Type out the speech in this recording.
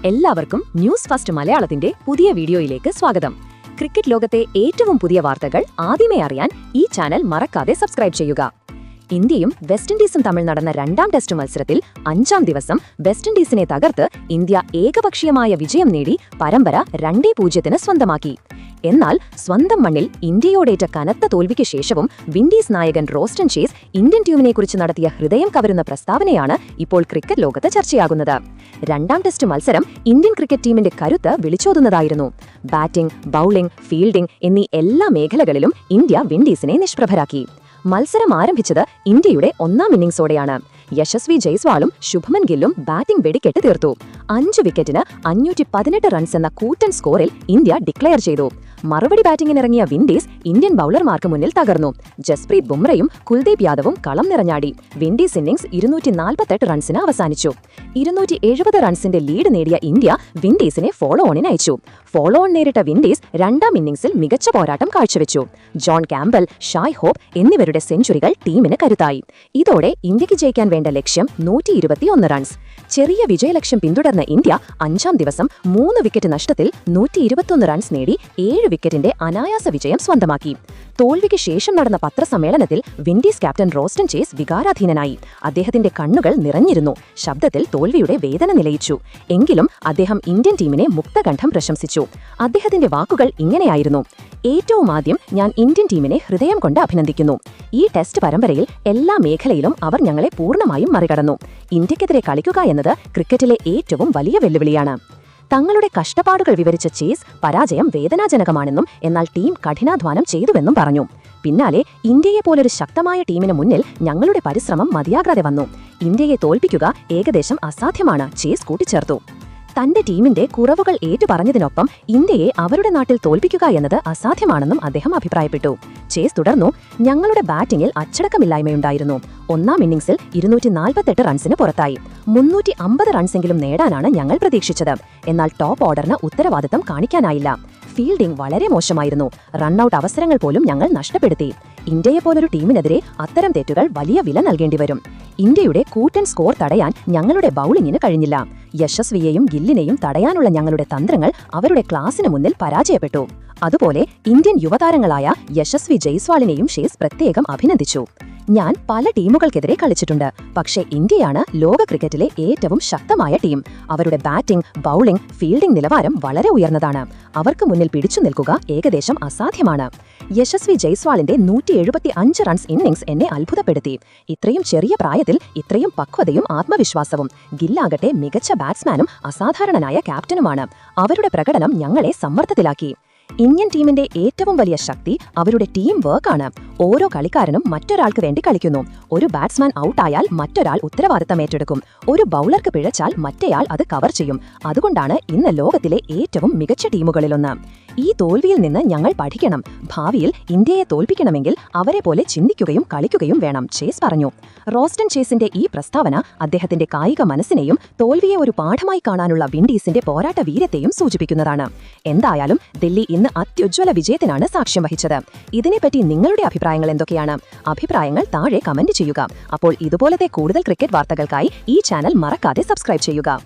എല്ലാവർക്കും news first മലയാളത്തിന്റെ പുതിയ വീഡിയോയിലേക്ക് സ്വാഗതം. ക്രിക്കറ്റ് ലോകത്തെ ഏറ്റവും പുതിയ വാർത്തകൾ ആദ്യമേ അറിയാൻ ഈ ചാനൽ മറക്കാതെ സബ്സ്ക്രൈബ് ചെയ്യുക. ഇന്ത്യയും വെസ്റ്റ് ഇൻഡീസും തമ്മിൽ നടന്ന രണ്ടാം ടെസ്റ്റ് മത്സരത്തിൽ 5-ാം ദിവസം വെസ്റ്റ് ഇൻഡീസിനെ തകർത്ത് ഇന്ത്യ ഏകപക്ഷീയമായ വിജയം നേടി പരമ്പര 2-0 സ്വന്തമാക്കി. എന്നാൽ സ്വന്തം മണ്ണിൽ ഇന്ത്യയോടേറ്റ കനത്ത തോൽവിക്ക് ശേഷവും വിൻഡീസ് നായകൻ റോസ്റ്റൺ ചേസ് ഇന്ത്യൻ ടീമിനെക്കുറിച്ച് നടത്തിയ ഹൃദയം കവരുന്ന പ്രസ്താവനയാണ് ഇപ്പോൾ ക്രിക്കറ്റ് ലോകത്ത് ചർച്ചയാകുന്നത്. രണ്ടാം ടെസ്റ്റ് മത്സരം ഇന്ത്യൻ ക്രിക്കറ്റ് ടീമിന്റെ കരുത്ത് വിളിച്ചോതുന്നതായിരുന്നു. ബാറ്റിംഗ്, ബൌളിംഗ്, ഫീൽഡിംഗ് എന്നീ എല്ലാ മേഖലകളിലും ഇന്ത്യ വിൻഡീസിനെ നിഷ്പ്രഭരാക്കി. മത്സരം ആരംഭിച്ചത് ഇന്ത്യയുടെ 1-ാം ഇന്നിംഗ്സോടെയാണ്. യശസ്വി ജയ്സ്വാളും ശുഭ്മൻ ഗില്ലും ബാറ്റിംഗ് വെടിക്കെട്ട് തീർത്തു. 5 വിക്കറ്റിന് 518 റൺസ് എന്ന കൂറ്റൻ സ്കോറിൽ ഇന്ത്യ ഡിക്ലെയർ ചെയ്തു. മറുപടി ബാറ്റിംഗിനിറങ്ങിയ വിൻഡീസ് ഇന്ത്യൻ ബൌളർമാർക്ക് മുന്നിൽ തകർന്നു. ജസ്പ്രീത് ബുംറയും കുൽദീപ് യാദവും കളം നിറഞ്ഞാടി. വിൻഡീസ് ഇന്നിംഗ്സ് 248 റൺസിന് അവസാനിച്ചു. 270 റൺസിന്റെ ലീഡ് നേടിയ ഇന്ത്യ വിൻഡീസിനെ ഫോളോ ഓണിന് അയച്ചു. ഫോളോ ഓൺ നേരിട്ട വിൻഡീസ് 2-ാം ഇന്നിംഗ്സിൽ മികച്ച പോരാട്ടം കാഴ്ചവെച്ചു. ജോൺ ക്യാമ്പൽ, ഷായ് ഹോപ്പ് എന്നിവരുടെ സെഞ്ചുറികൾ ടീമിന് കരുത്തായി. ഇതോടെ ഇന്ത്യക്ക് ജയിക്കാൻ വേണ്ട ലക്ഷ്യം 121 റൺസ്. ചെറിയ വിജയലക്ഷ്യം പിന്തുടർന്ന ഇന്ത്യ 5-ാം ദിവസം 3 വിക്കറ്റ് നഷ്ടത്തിൽ 121 റൺസ് നേടി 7 വിക്കറ്റിന്റെ അനായാസ വിജയം സ്വന്തമാക്കി. തോൽവിക്ക് ശേഷം നടന്ന പത്രസമ്മേളനത്തിൽ വിൻഡീസ് ക്യാപ്റ്റൻ റോസ്റ്റൺ ചേസ് വികാരാധീനനായി. അദ്ദേഹത്തിന്റെ കണ്ണുകൾ നിറഞ്ഞിരുന്നു. ശബ്ദത്തിൽ തോൽവിയുടെ വേദന നിലയിച്ചു. എങ്കിലും അദ്ദേഹം ഇന്ത്യൻ ടീമിനെ മുക്തകണ്ഠം പ്രശംസിച്ചു. അദ്ദേഹത്തിന്റെ വാക്കുകൾ ഇങ്ങനെയായിരുന്നു: ഏറ്റവും ആദ്യം ഞാൻ ഇന്ത്യൻ ടീമിനെ ഹൃദയം കൊണ്ട് അഭിനന്ദിക്കുന്നു. ഈ ടെസ്റ്റ് പരമ്പരയിൽ എല്ലാ മേഖലയിലും അവർ ഞങ്ങളെ പൂർണ്ണമായും മറികടന്നു. ഇന്ത്യക്കെതിരെ കളിക്കുക എന്നത് ക്രിക്കറ്റിലെ ഏറ്റവും വലിയ വെല്ലുവിളിയാണ്. തങ്ങളുടെ കഷ്ടപ്പാടുകൾ വിവരിച്ച ചേസ് പരാജയം വേദനാജനകമാണെന്നും എന്നാൽ ടീം കഠിനാധ്വാനം ചെയ്തുവെന്നും പറഞ്ഞു. പിന്നാലെ ഇന്ത്യയെപ്പോലൊരു ശക്തമായ ടീമിന് മുന്നിൽ ഞങ്ങളുടെ പരിശ്രമം മതിയാകാതെ വന്നു. ഇന്ത്യയെ തോൽപ്പിക്കുക ഏകദേശം അസാധ്യമാണ്, ചേസ് കൂട്ടിച്ചേർത്തു. തന്റെ ടീമിന്റെ കുറവുകൾ ഏറ്റുപറഞ്ഞതിനൊപ്പം ഇന്ത്യയെ അവരുടെ നാട്ടിൽ തോൽപ്പിക്കുക എന്നത് അസാധ്യമാണെന്നും അദ്ദേഹം അഭിപ്രായപ്പെട്ടു. ചേസ് തുടർന്നു: ഞങ്ങളുടെ ബാറ്റിംഗിൽ അച്ചടക്കമില്ലായ്മയുണ്ടായിരുന്നു. 1-ാം ഇന്നിംഗ്സിൽ 248 റൺസിന് പുറത്തായി. 350 റൺസെങ്കിലും നേടാനാണ് ഞങ്ങൾ പ്രതീക്ഷിച്ചത്. എന്നാൽ ടോപ്പ് ഓർഡറിന് ഉത്തരവാദിത്തം കാണിക്കാനായില്ല. ഫീൽഡിംഗ് വളരെ മോശമായിരുന്നു. റണ്ണൌട്ട് അവസരങ്ങൾ പോലും ഞങ്ങൾ നഷ്ടപ്പെടുത്തി. ഇന്ത്യയെപ്പോലൊരു ടീമിനെതിരെ അത്തരം തെറ്റുകൾ വലിയ വില നൽകേണ്ടിവരും. ഇന്ത്യയുടെ കൂറ്റൻ സ്കോർ തടയാൻ ഞങ്ങളുടെ ബൌളിംഗിന് കഴിഞ്ഞില്ല. യശസ്വിയെയും ഗില്ലിനെയും തടയാനുള്ള ഞങ്ങളുടെ തന്ത്രങ്ങൾ അവരുടെ ക്ലാസിന് മുന്നിൽ പരാജയപ്പെട്ടു. അതുപോലെ ഇന്ത്യൻ യുവതാരങ്ങളായ യശസ്വി ജയ്സ്വാളിനെയും ചേസ് പ്രത്യേകം അഭിനന്ദിച്ചു. ഞാൻ പല ടീമുകൾക്കെതിരെ കളിച്ചിട്ടുണ്ട്, പക്ഷേ ഇന്ത്യയാണ് ലോക ക്രിക്കറ്റിലെ ഏറ്റവും ശക്തമായ ടീം. അവരുടെ ബാറ്റിംഗ്, ബൌളിംഗ്, ഫീൽഡിംഗ് നിലവാരം വളരെ ഉയർന്നതാണ്. അവർക്ക് മുന്നിൽ പിടിച്ചു നിൽക്കുക ഏകദേശം അസാധ്യമാണ്. യശസ്വി ജയ്സ്വാളിന്റെ 175 റൺസ് ഇന്നിംഗ്സ് എന്നെ അത്ഭുതപ്പെടുത്തി. ഇത്രയും ചെറിയ പ്രായത്തിൽ ഇത്രയും പക്വതയും ആത്മവിശ്വാസവും. ഗില്ലാകട്ടെ മികച്ച ബാറ്റ്സ്മാനും അസാധാരണനായ ക്യാപ്റ്റനുമാണ്. അവരുടെ പ്രകടനം ഞങ്ങളെ സമ്മർദ്ദത്തിലാക്കി. ഇന്ത്യൻ ടീമിന്റെ ഏറ്റവും വലിയ ശക്തി അവരുടെ ടീം വർക്കാണ്. ഓരോ കളിക്കാരനും മറ്റൊരാൾക്ക് വേണ്ടി കളിക്കുന്നു. ഒരു ബാറ്റ്സ്മാൻ ഔട്ടായാൽ മറ്റൊരാൾ ഉത്തരവാദിത്തം ഏറ്റെടുക്കും. ഒരു ബൌളർക്ക് പിഴച്ചാൽ മറ്റേയാൾ അത് കവർ ചെയ്യും. അതുകൊണ്ടാണ് ഇന്ന് ലോകത്തിലെ ഏറ്റവും മികച്ച ടീമുകളിലൊന്ന്. ഈ തോൽവിയിൽ നിന്ന് ഞങ്ങൾ പഠിക്കണം. ഭാവിയിൽ ഇന്ത്യയെ തോൽപ്പിക്കണമെങ്കിൽ അവരെ പോലെ ചിന്തിക്കുകയും കളിക്കുകയും വേണം, ചേസ് പറഞ്ഞു. റോസ്റ്റൺ ചേസിന്റെ ഈ പ്രസ്താവന അദ്ദേഹത്തിന്റെ കായിക മനസ്സിനെയും തോൽവിയെ ഒരു പാഠമായി കാണാനുള്ള വിൻഡീസിന്റെ പോരാട്ട വീര്യത്തെയും സൂചിപ്പിക്കുന്നതാണ്. എന്തായാലും ദില്ലി ഇന്ന് അത്യുജ്വല വിജയത്തിനാണ് സാക്ഷ്യം വഹിച്ചത്. ഇതിനെപ്പറ്റി നിങ്ങളുടെ അഭിപ്രായങ്ങൾ എന്തൊക്കെയാണ്? അഭിപ്രായങ്ങൾ താഴെ കമന്റ് ചെയ്യുക. അപ്പോൾ ഇതുപോലത്തെ കൂടുതൽ ക്രിക്കറ്റ് വാർത്തകൾക്കായി ഈ ചാനൽ മറക്കാതെ സബ്സ്ക്രൈബ് ചെയ്യുക.